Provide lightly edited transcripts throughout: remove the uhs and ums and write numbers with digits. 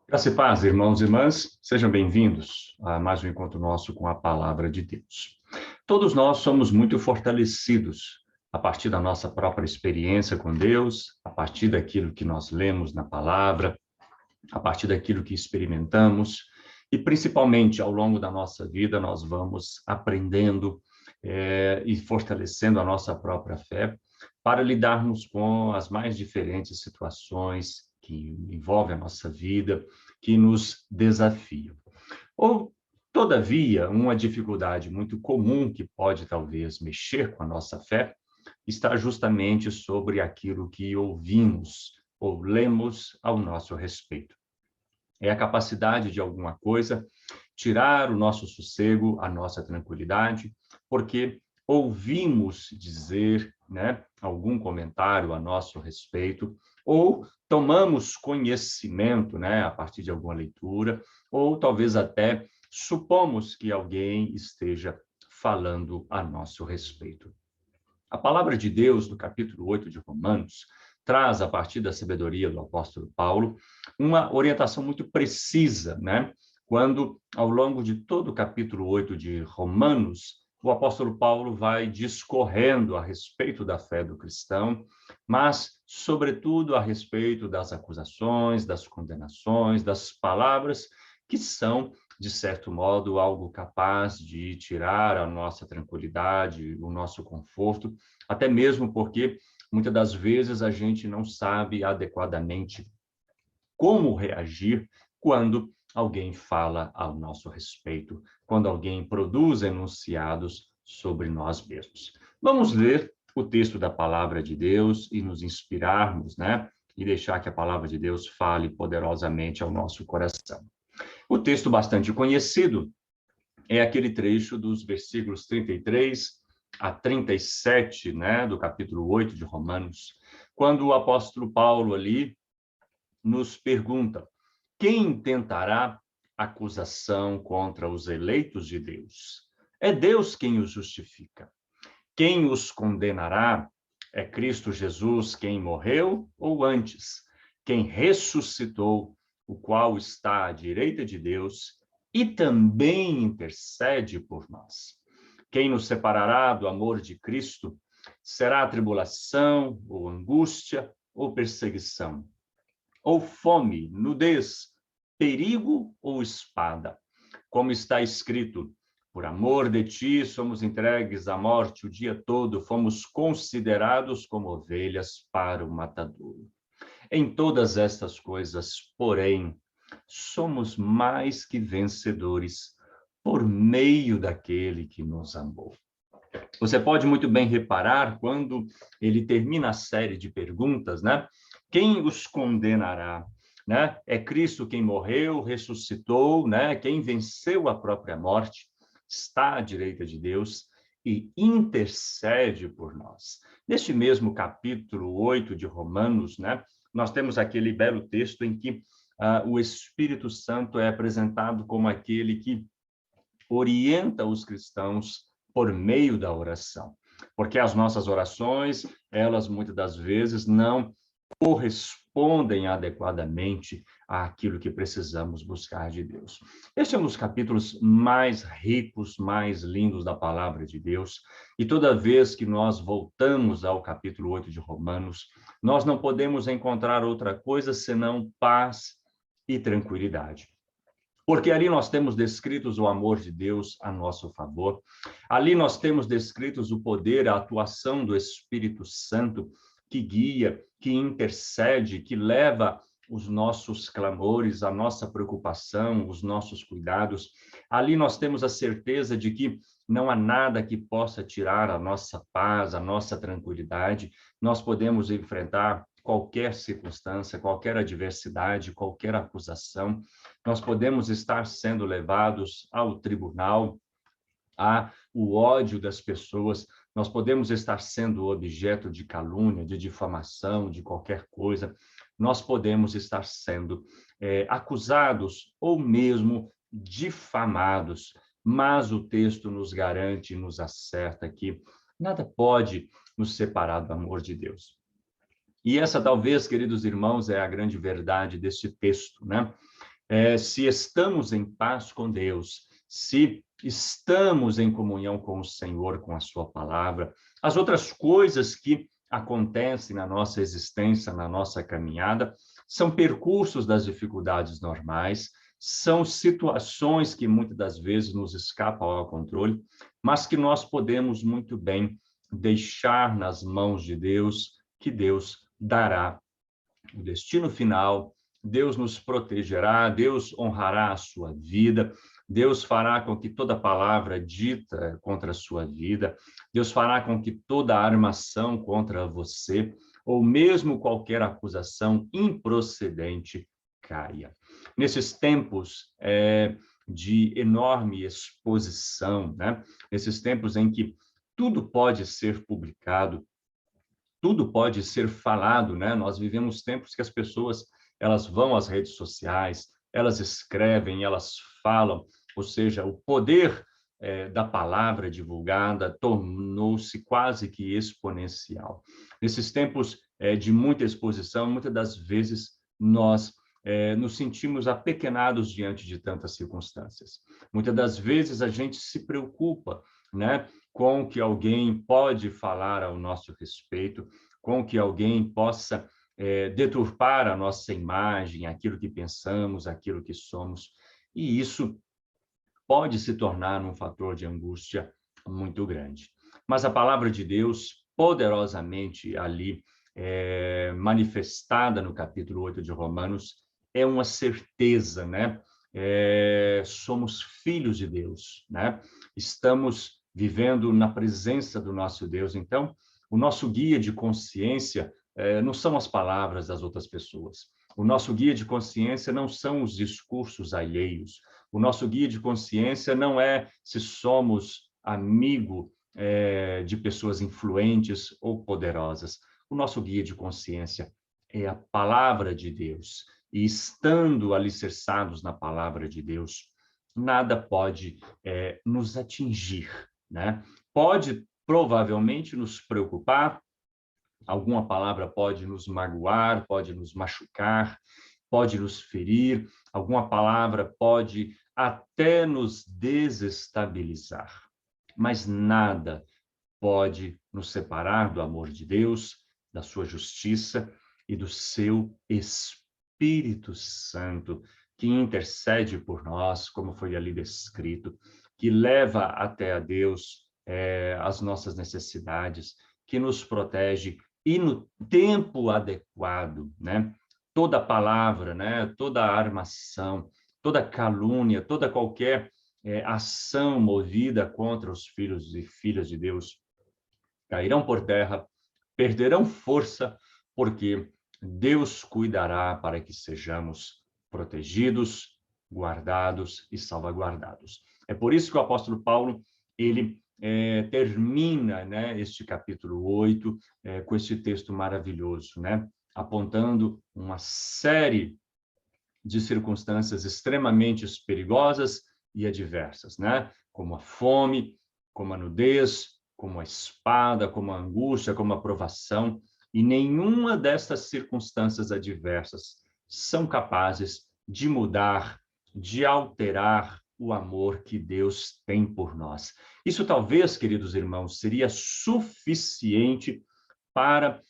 Graça e paz, irmãos e irmãs, sejam bem-vindos a mais um encontro nosso com a Palavra de Deus. Todos nós somos muito fortalecidos a partir da nossa própria experiência com Deus, a partir daquilo que nós lemos na Palavra, a partir daquilo que experimentamos e, principalmente, ao longo da nossa vida, nós vamos aprendendo e fortalecendo a nossa própria fé para lidarmos com as mais diferentes situações que envolvem a nossa vida, que nos desafiam. Ou, todavia, uma dificuldade muito comum que pode, talvez, mexer com a nossa fé está justamente sobre aquilo que ouvimos ou lemos ao nosso respeito. É a capacidade de alguma coisa tirar o nosso sossego, a nossa tranquilidade, porque ouvimos dizer, algum comentário a nosso respeito, ou tomamos conhecimento, a partir de alguma leitura, ou talvez até supomos que alguém esteja falando a nosso respeito. A palavra de Deus, no capítulo 8 de Romanos, traz, a partir da sabedoria do apóstolo Paulo, uma orientação muito precisa, quando, ao longo de todo o capítulo 8 de Romanos, o apóstolo Paulo vai discorrendo a respeito da fé do cristão, mas, sobretudo, a respeito das acusações, das condenações, das palavras que são, de certo modo, algo capaz de tirar a nossa tranquilidade, o nosso conforto, até mesmo porque, muitas das vezes, a gente não sabe adequadamente como reagir quando alguém fala ao nosso respeito, quando alguém produz enunciados sobre nós mesmos. Vamos ler o texto da palavra de Deus e nos inspirarmos, e deixar que a palavra de Deus fale poderosamente ao nosso coração. O texto bastante conhecido é aquele trecho dos versículos 33 a 37, do capítulo 8 de Romanos, quando o apóstolo Paulo ali nos pergunta: quem tentará acusação contra os eleitos de Deus? É Deus quem os justifica. Quem os condenará? É Cristo Jesus quem morreu, ou antes, quem ressuscitou, o qual está à direita de Deus e também intercede por nós. Quem nos separará do amor de Cristo? Será a tribulação, ou angústia, ou perseguição, ou fome, nudez, perigo ou espada? Como está escrito: por amor de ti somos entregues à morte o dia todo, fomos considerados como ovelhas para o matadouro. Em todas estas coisas, porém, somos mais que vencedores por meio daquele que nos amou. Você pode muito bem reparar quando ele termina a série de perguntas, Quem os condenará? É Cristo quem morreu, ressuscitou, Quem venceu a própria morte, está à direita de Deus e intercede por nós. Neste mesmo capítulo 8 de Romanos, nós temos aquele belo texto em que o Espírito Santo é apresentado como aquele que orienta os cristãos por meio da oração. Porque as nossas orações, elas muitas das vezes não correspondem adequadamente àquilo que precisamos buscar de Deus. Este é um dos capítulos mais ricos, mais lindos da palavra de Deus, e toda vez que nós voltamos ao capítulo 8 de Romanos, nós não podemos encontrar outra coisa senão paz e tranquilidade. Porque ali nós temos descritos o amor de Deus a nosso favor, ali nós temos descritos o poder, a atuação do Espírito Santo que guia, que intercede, que leva os nossos clamores, a nossa preocupação, os nossos cuidados. Ali nós temos a certeza de que não há nada que possa tirar a nossa paz, a nossa tranquilidade. Nós podemos enfrentar qualquer circunstância, qualquer adversidade, qualquer acusação. Nós podemos estar sendo levados ao tribunal, o ódio das pessoas, nós podemos estar sendo objeto de calúnia, de difamação, de qualquer coisa, nós podemos estar sendo acusados ou mesmo difamados, mas o texto nos garante, nos acerta que nada pode nos separar do amor de Deus. E essa talvez, queridos irmãos, é a grande verdade deste texto, se estamos em paz com Deus, se estamos em comunhão com o Senhor, com a sua palavra, as outras coisas que acontecem na nossa existência, na nossa caminhada, são percursos das dificuldades normais, são situações que muitas das vezes nos escapam ao controle, mas que nós podemos muito bem deixar nas mãos de Deus, que Deus dará o destino final, Deus nos protegerá, Deus honrará a sua vida, Deus fará com que toda palavra dita contra a sua vida, Deus fará com que toda armação contra você, ou mesmo qualquer acusação improcedente, caia. Nesses tempos de enorme exposição, né? Nesses tempos em que tudo pode ser publicado, tudo pode ser falado, né? Nós vivemos tempos que as pessoas, elas vão às redes sociais, elas escrevem, elas falam, ou seja, o poder da palavra divulgada tornou-se quase que exponencial. Nesses tempos de muita exposição, muitas das vezes nós nos sentimos apequenados diante de tantas circunstâncias. Muitas das vezes a gente se preocupa, né, com que alguém pode falar ao nosso respeito, com que alguém possa deturpar a nossa imagem, aquilo que pensamos, aquilo que somos, e isso pode se tornar um fator de angústia muito grande. Mas a palavra de Deus, poderosamente ali manifestada no capítulo 8 de Romanos, é uma certeza, né? Somos filhos de Deus, né? Estamos vivendo na presença do nosso Deus. Então, o nosso guia de consciência não são as palavras das outras pessoas. O nosso guia de consciência não são os discursos alheios. O nosso guia de consciência não é se somos amigo de pessoas influentes ou poderosas. O nosso guia de consciência é a palavra de Deus. E estando alicerçados na palavra de Deus, nada pode nos atingir, né? Pode provavelmente nos preocupar, alguma palavra pode nos magoar, pode nos machucar, pode nos ferir, alguma palavra pode até nos desestabilizar, mas nada pode nos separar do amor de Deus, da sua justiça e do seu Espírito Santo, que intercede por nós, como foi ali descrito, que leva até a Deus as nossas necessidades, que nos protege e no tempo adequado, né? Toda palavra, né? Toda armação, toda calúnia, toda qualquer ação movida contra os filhos e filhas de Deus cairão por terra, perderão força, porque Deus cuidará para que sejamos protegidos, guardados e salvaguardados. É por isso que o apóstolo Paulo, ele termina, né, este capítulo 8 com este texto maravilhoso, né, apontando uma série de circunstâncias extremamente perigosas e adversas, né, como a fome, como a nudez, como a espada, como a angústia, como a provação, e nenhuma destas circunstâncias adversas são capazes de mudar, de alterar o amor que Deus tem por nós. Isso talvez, queridos irmãos, seria suficiente para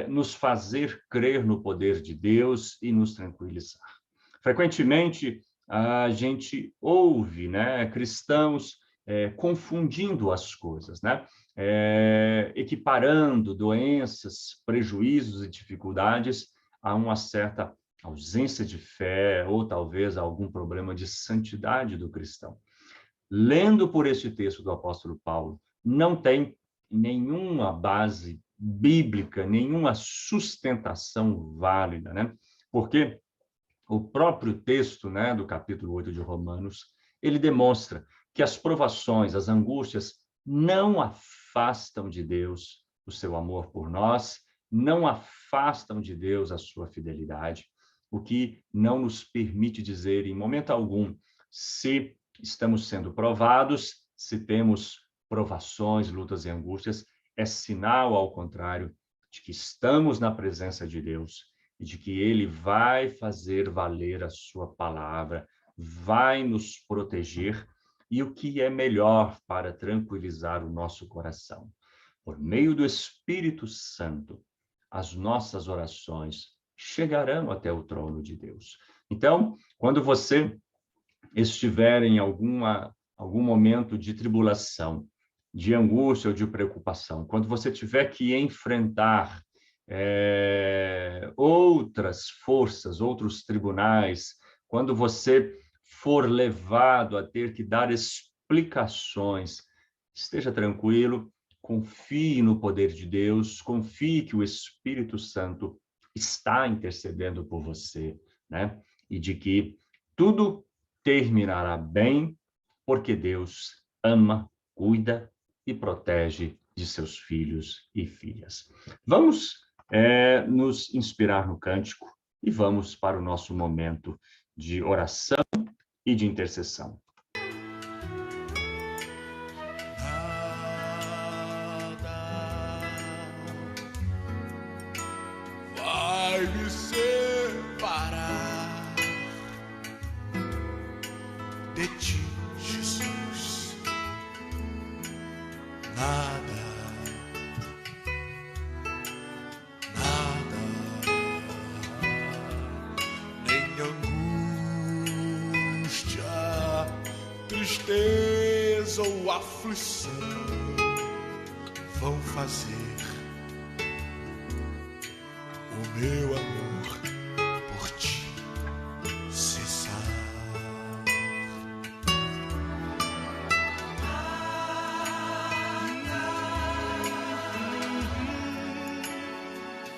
nos fazer crer no poder de Deus e nos tranquilizar. Frequentemente, a gente ouve, né, cristãos confundindo as coisas, né? Equiparando doenças, prejuízos e dificuldades a uma certa ausência de fé ou talvez algum problema de santidade do cristão. Lendo por este texto do apóstolo Paulo, não tem nenhuma base bíblica, nenhuma sustentação válida, né? Porque o próprio texto, né, do capítulo 8 de Romanos, ele demonstra que as provações, as angústias, não afastam de Deus o seu amor por nós, não afastam de Deus a sua fidelidade, o que não nos permite dizer, em momento algum, se estamos sendo provados, se temos provações, lutas e angústias, é sinal, ao contrário, de que estamos na presença de Deus e de que Ele vai fazer valer a sua palavra, vai nos proteger, e o que é melhor para tranquilizar o nosso coração. Por meio do Espírito Santo, as nossas orações chegarão até o trono de Deus. Então, quando você estiver em algum momento de tribulação, de angústia ou de preocupação, quando você tiver que enfrentar outras forças, outros tribunais, quando você for levado a ter que dar explicações, esteja tranquilo, confie no poder de Deus, confie que o Espírito Santo está intercedendo por você, né? E de que tudo terminará bem, porque Deus ama, cuida e protege de seus filhos e filhas. Vamos nos inspirar no cântico e vamos para o nosso momento de oração e de intercessão. Vai me separar de ti, Jesus. Nada, nem angústia, tristeza ou aflição vão fazer o meu amor por ti cessar.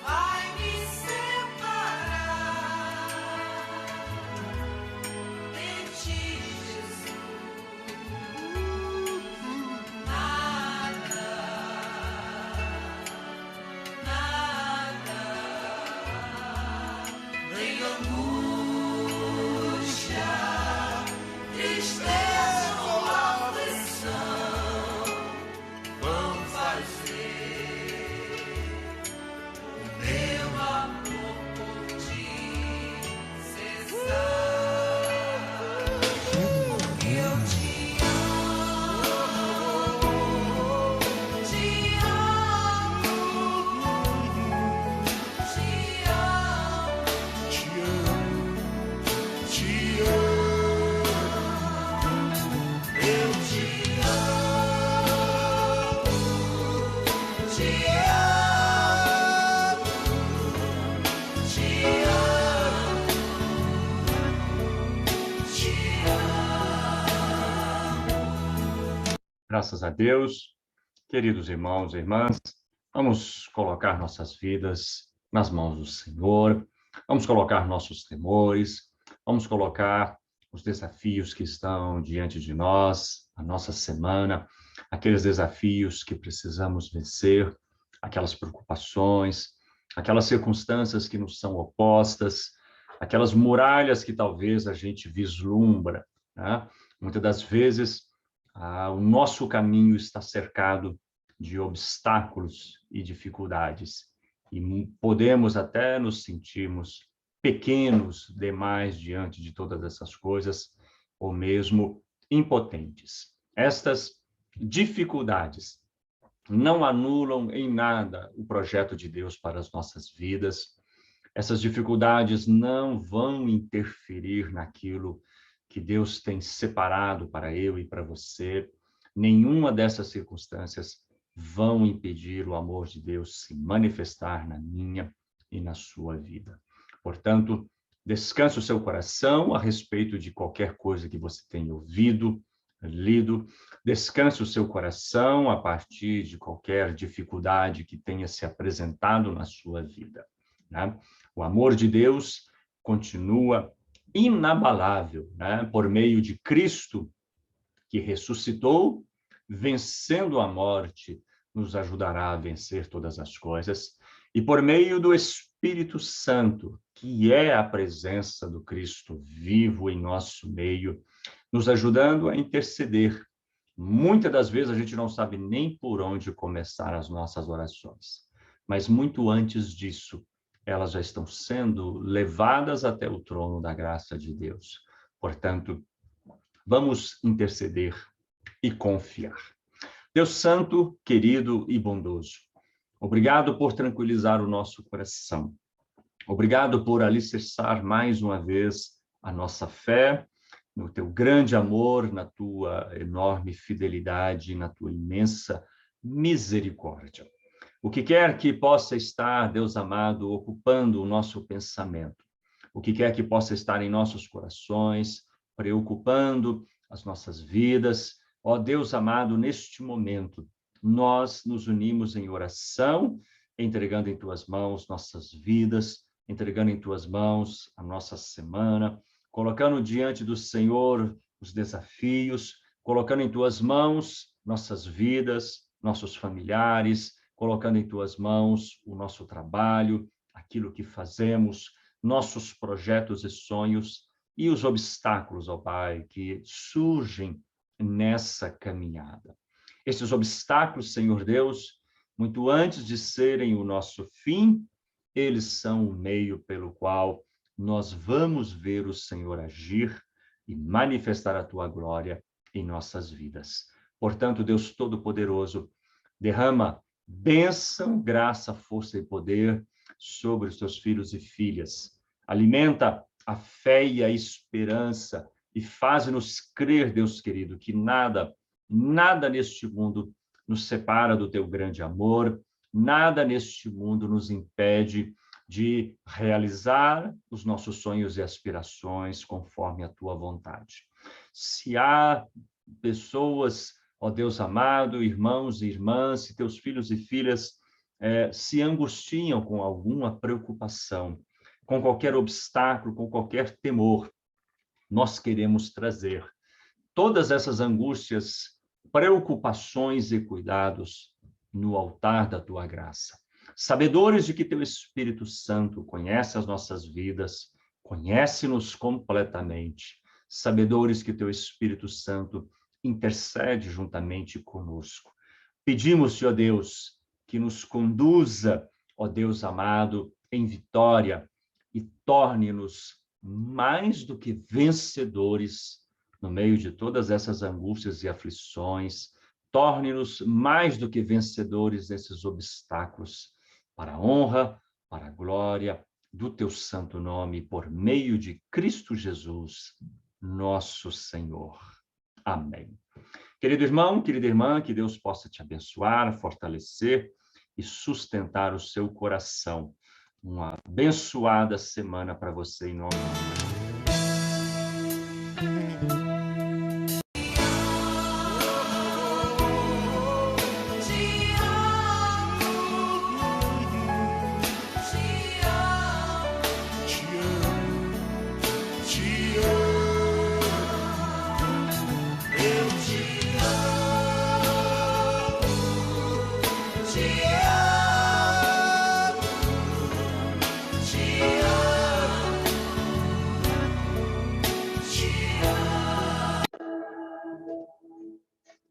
Vai me separar de ti, Jesus. Nada, nem angústia, tristeza ou aflição vão fazer o meu amor por ti cessar. Porque eu te amo, te amo, te amo. Te amo, te amo, Eu te amo, te amo, te amo. Graças a Deus, queridos irmãos e irmãs, vamos colocar nossas vidas nas mãos do Senhor, vamos colocar nossos temores, vamos colocar os desafios que estão diante de nós, a nossa semana, aqueles desafios que precisamos vencer, aquelas preocupações, aquelas circunstâncias que nos são opostas, aquelas muralhas que talvez a gente vislumbra, né? Muitas das vezes, o nosso caminho está cercado de obstáculos e dificuldades, e podemos até nos sentirmos pequenos demais diante de todas essas coisas, ou mesmo impotentes. Estas dificuldades não anulam em nada o projeto de Deus para as nossas vidas. Essas dificuldades não vão interferir naquilo que Deus tem separado para eu e para você. Nenhuma dessas circunstâncias vão impedir o amor de Deus se manifestar na minha e na sua vida. Portanto, descanse o seu coração a respeito de qualquer coisa que você tenha ouvido, lido. Descanse o seu coração a partir de qualquer dificuldade que tenha se apresentado na sua vida, né? O amor de Deus continua inabalável, né? Por meio de Cristo, que ressuscitou, vencendo a morte, nos ajudará a vencer todas as coisas. E por meio do Espírito Santo, que é a presença do Cristo vivo em nosso meio, nos ajudando a interceder. Muitas das vezes a gente não sabe nem por onde começar as nossas orações, mas muito antes disso, elas já estão sendo levadas até o trono da graça de Deus. Portanto, vamos interceder e confiar. Deus Santo, querido e bondoso, obrigado por tranquilizar o nosso coração. Obrigado por alicerçar mais uma vez a nossa fé no teu grande amor, na tua enorme fidelidade, na tua imensa misericórdia. O que quer que possa estar, Deus amado, ocupando o nosso pensamento, o que quer que possa estar em nossos corações, preocupando as nossas vidas, ó Deus amado, neste momento, nós nos unimos em oração, entregando em tuas mãos nossas vidas, entregando em tuas mãos a nossa semana, colocando diante do Senhor os desafios, colocando em tuas mãos nossas vidas, nossos familiares, colocando em tuas mãos o nosso trabalho, aquilo que fazemos, nossos projetos e sonhos e os obstáculos, ó Pai, que surgem nessa caminhada. Esses obstáculos, Senhor Deus, muito antes de serem o nosso fim, eles são o meio pelo qual nós vamos ver o Senhor agir e manifestar a tua glória em nossas vidas. Portanto, Deus Todo-Poderoso, derrama bênção, graça, força e poder sobre os teus filhos e filhas. Alimenta a fé e a esperança e faz-nos crer, Deus querido, que nada neste mundo nos separa do teu grande amor, nada neste mundo nos impede de realizar os nossos sonhos e aspirações conforme a tua vontade. Se há pessoas, ó Deus amado, irmãos e irmãs, se teus filhos e filhas se angustiam com alguma preocupação, com qualquer obstáculo, com qualquer temor, nós queremos trazer todas essas angústias, preocupações e cuidados no altar da tua graça. Sabedores de que teu Espírito Santo conhece as nossas vidas, conhece-nos completamente, sabedores que teu Espírito Santo intercede juntamente conosco. Pedimos-te, ó Deus, que nos conduza, ó Deus amado, em vitória e torne-nos mais do que vencedores no meio de todas essas angústias e aflições, torne-nos mais do que vencedores desses obstáculos, para a honra, para a glória do teu santo nome, por meio de Cristo Jesus, nosso Senhor. Amém. Querido irmão, querida irmã, que Deus possa te abençoar, fortalecer e sustentar o seu coração. Uma abençoada semana para você em nome de Jesus.